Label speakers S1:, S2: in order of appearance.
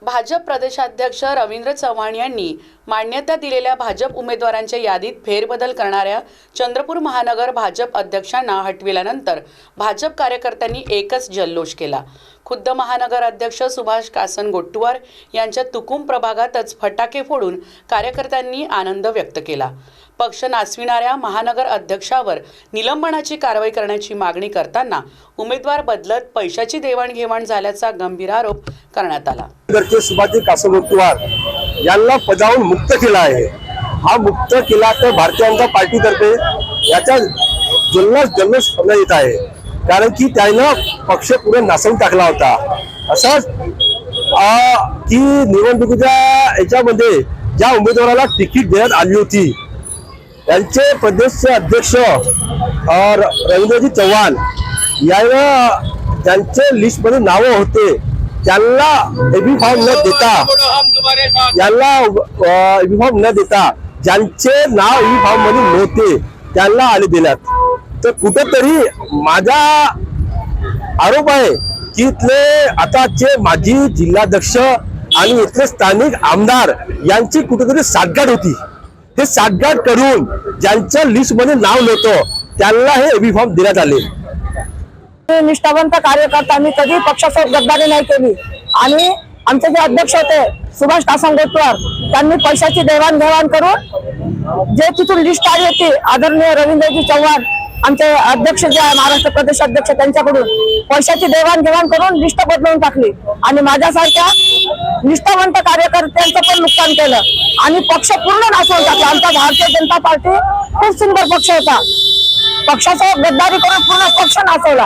S1: भाजप प्रदेशाध्यक्ष रवींद्र चव्हाण यांनी मान्यता दिलेल्या भाजप उमेदवारांच्या यादीत फेरबदल करणाऱ्या चंद्रपूर महानगर भाजप अध्यक्षांना हटविल्यानंतर भाजप कार्यकर्त्यांनी एकच जल्लोष केला। खुद्द महानगर अध्यक्ष सुभाष कासनगोट्टीवार यांच्या तुकुम प्रभागातच फटाके फोडून कार्यकर्त्यांनी आनंद व्यक्त केला। पक्ष नाचविणाऱ्या महानगर अध्यक्षावर निलंबनाची कारवाई करण्याची मागणी करताना उमेदवार बदलत पैशाची देवाणघेवाण झाल्याचा गंभीर आरोप करण्यात आला।
S2: सुभाष कासनगोट्टीवार यांना पदावरून मुक्त केला आहे। हा मुक्त केला तर भारतीय जनता पार्टीतर्फे याचा जल्लोष करण्यात येत आहे, कारण की त्यांना पक्ष पुढे नाचवून टाकला होता। असंच की निवडणुकीच्या याच्यामध्ये ज्या उमेदवाराला तिकीट देण्यात आली होती त्यांचे प्रदेश अध्यक्ष रवींद्रजी चव्हाण यांना त्यांचे लिस्ट मध्ये नाव होते, त्यांना एबी फॉर्म न देता ज्यांचे नाव एबी फॉर्म मध्ये नव्हते त्यांना आले देण्यात। तर कुठेतरी माझा आरोप आहे की इथले आताचे माजी जिल्हाध्यक्ष आणि इथले स्थानिक आमदार यांची कुठेतरी साठगाठ होती। हे साठगाठ करून ज्यांच्या लिस्ट मध्ये नाव नव्हतं त्यांना हे एबी फॉर्म देण्यात आले।
S3: निष्ठावंत कार्यकर्ता मी कधी पक्षासोबत गद्दारी नाही केली आणि आमचे जे अध्यक्ष होते सुभाष कासनगोट्टीवार त्यांनी पैशाची देवाणघेवाण करून जे तिथून लिस्ट आली होती आदरणीय रवींद्रजी चव्हाण आमचे अध्यक्ष जे महाराष्ट्र प्रदेश अध्यक्ष त्यांच्याकडून पैशाची देवाणघेवाण करून लिस्ट बदलून टाकली आणि माझ्यासारख्या निष्ठावंत कार्यकर्त्यांचं पण नुकसान केलं आणि पक्ष पूर्ण नाचवून टाकला। आमचा भारतीय जनता पार्टी खूप सुंदर पक्ष होता, पक्षासोबत गद्दारी करून पूर्ण पक्ष नाचवला।